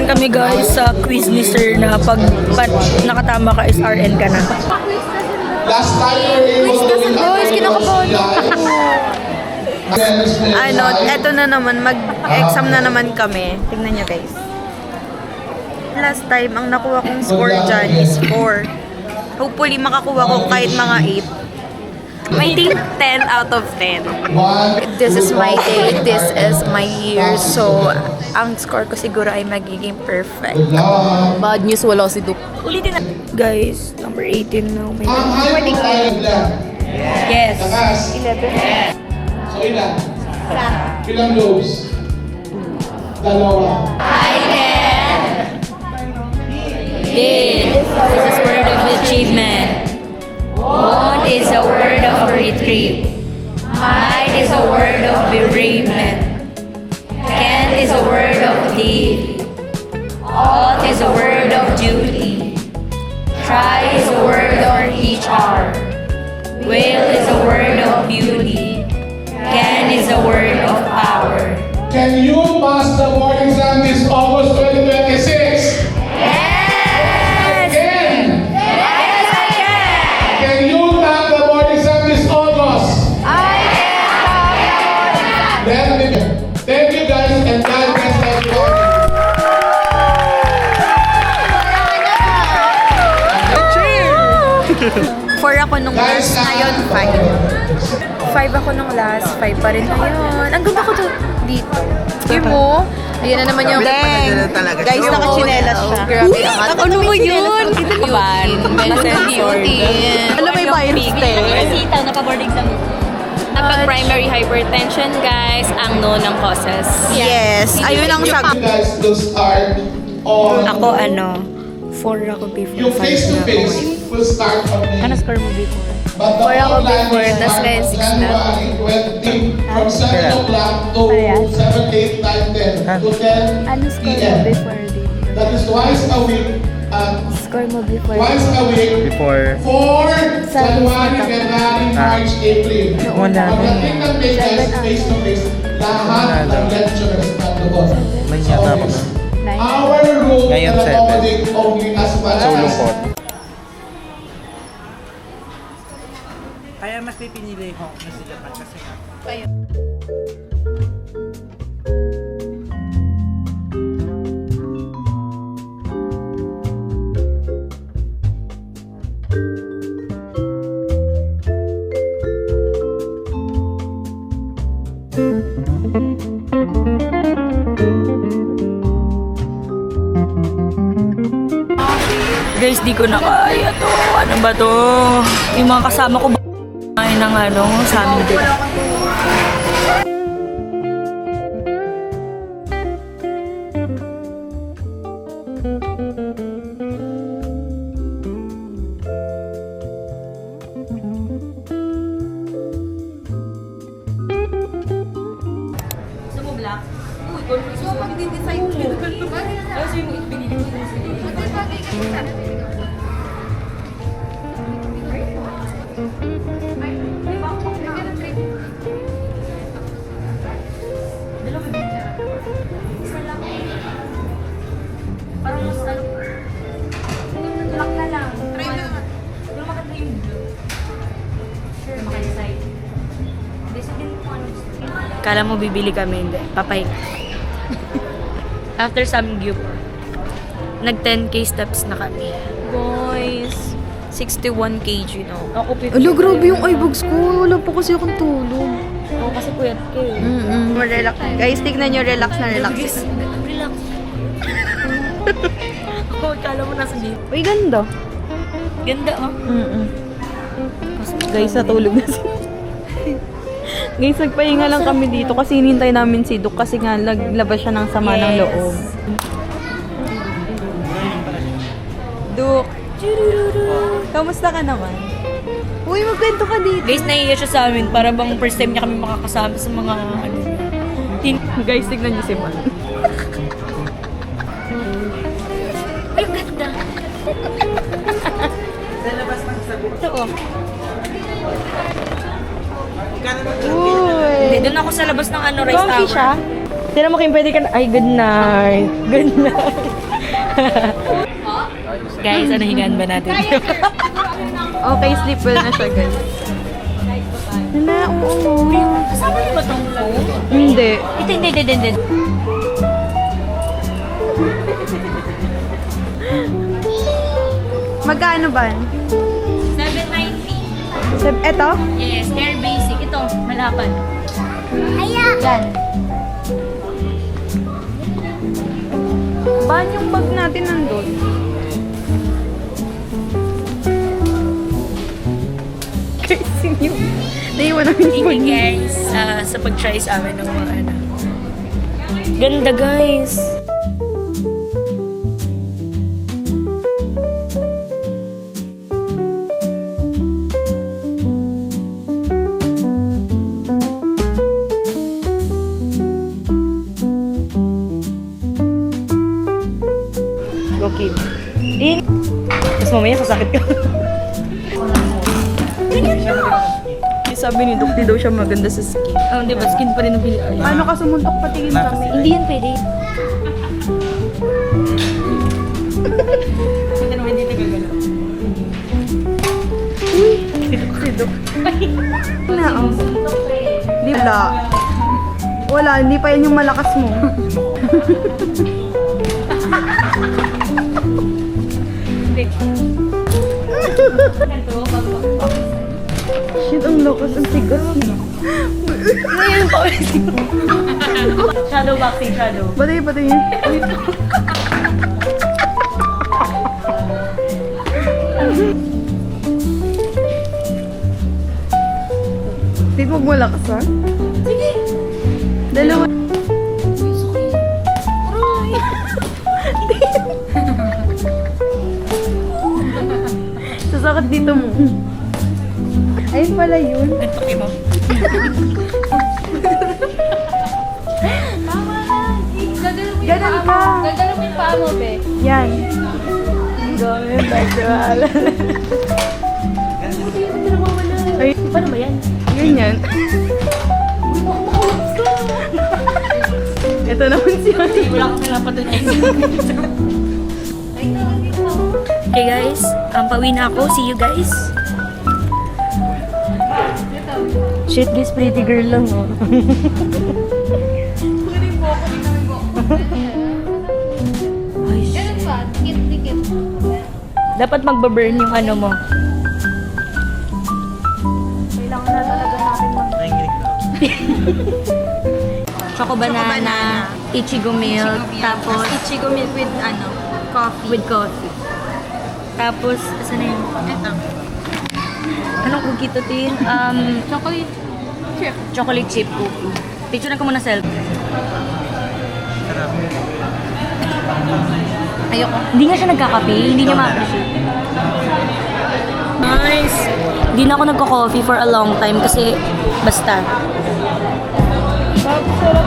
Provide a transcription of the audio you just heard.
kami guys sa quiz ni Sir na pag nakatama ka is RN ka na. Last time we were able to win Boys, kinakabahan ako. Ano, eto na naman, mag-exam na naman kami. Tingnan nyo guys. Last time, ang nakuha kong score dyan is 4. Hopefully, makakuha ko kahit mga 8. I think 10 out of 10. This is my day, this is my year. So, ang score ko siguro ay magiging perfect. Bad news, wala si Duke. Ulitin na. Guys, number 18 na. May Yes. yes. 11. So ilan? Ilang lobes? Dalawa. Did is a word of achievement. Want is a word of retrieve. Might is a word of bereavement. Can is a word of deed. Ought is a word of duty. Try is a word of HR. Will is a word of beauty. Can is a word of power. Can you pass the board exam this August 2026? Yes! Again! Yes, I can! Can you tap the board exam this August? I can! Then, thank you guys and God bless everyone. Four ako nung last, ngayon 5. 5 ako nung last, 5 pa rin ngayon. Ang ganda ko to dito. Yun mo, ayan na naman yung guys, nakachinelas siya. Grabe ang ato. Ano mo yun? Ban. Ano may virus Sitaw na pa-board exam. Kapag primary hypertension, guys, ang no ng causes. Yes, ayun ang You sagot. guys will start on Ako 4 ako before, yung 5 na ako. face-to-face will start on May. Ano score mo before? But the 4 ako online before, is tas on ngayon 6 na. January 20 from 7 o'clock to 7, 8, 9, 10 to 10 Ano score mo p.m. before din? That is twice a week. Score mo before Twice a week Before. for January, February, March, April. Wala. Pagdating ng May guys, face-to-face, lahat ng lecturers nandoon. May yata ako na. Our room Ngayon, can 7. accommodate only as much So, as lungkot. Kaya mas pipinili ko na sila pa kasi nga. Guys, di ko na kaya to. Ano ba to? Yung mga kasama ko ba ay ng sa amin dito. Gusto mo black? So, magdi-decide ko. Kasi yung binili ko parang mas black na lang. Try mo naman. Pero makatry yung blue. Sure, makadecide. Hindi, sabihin mo kung ano gusto. Kala mo bibili kami, hindi. Papay. After some group, nag 10k steps na kami. Guys, 61 kg no. Ako 50. Alo, grabe yung eyebags ko. Wala pa kasi akong tulog. Ako kasi puyat ka eh. Relax. Guys, tignan nyo, relax na relax. Relax. Oh, kala mo nasa dito. Uy, ganda. Ganda, oh. Guys, natulog na si... Guys, nagpahinga lang kami dito kasi hinintay namin si Duke kasi nga naglabas siya ng sama ng loob. Duke. Kamusta ka naman? Uy, magkwento ka dito. Guys, naiiya siya sa amin para bang first time niya kami makakasama sa mga Guys, tignan niyo si Man. Ay, ganda. Sa labas ng sabon. Ito, oh. Magkano naman Uy. Hindi, doon ako sa labas ng rice Comfy tower. siya? Tira mo, Kim, pwede ka na. Ay, good night. Good night. Guys, ano higaan ba natin? Okay, sleep well na siya, guys. Hala, oo. Kasama niyo ba tong phone? Hindi. Hindi. Magkano ba? 790. Eto? Yes, Air Basic. Ito, malapan. Yan. Baan yung bag natin nandun? Guys, yun. Naiwan namin yung Thank phone. you guys sa pag-try sa amin ng mga ano. Ganda guys. Okay. In. Tapos mamaya sasakit ka. Sabi ni Dok, di daw siya maganda sa skin. Oh, di ba? Skin pa rin ang pili. Paano ka sumuntok patingin kami? Hindi yan pwede. Hindi naman hindi nagagalaw. Si Dok. Na, oh. Di wala. Wala, hindi pa yan yung malakas mo. Shit, ang lakas, ang tigas niya. Shadow boxing, shadow. Batay, patingin. Di mo malakas, ha? Sige. Dalawa. Sasakit dito mo. Ayun pala yun. Okay mo. Ganun ka. Gagalaw mo yung paa mo, be. Yan. Gawin, nagwala. Ay, Paano ba yan? ganyan. Ito naman si Ate. Wala akong pinapatuloy. Okay guys, pauwi na ako. See you guys. Shit, this pretty girl lang, oh. Ay, shit. Dapat magbaburn yung ano mo. Nanginginig na ako. Choco banana, Ichigo milk, tapos Ichigo milk with coffee. with coffee. Tapos, asan na yun? Ito. Anong cookie to, Tin? Chocolate chip. Chocolate chip cookie. Picture na ko muna selfie. Sarap. Ayoko. Hindi nga siya nagkakape. Hindi niya ma-appreciate. Nice! Hindi na ako nagko-coffee for a long time kasi basta. Sarap.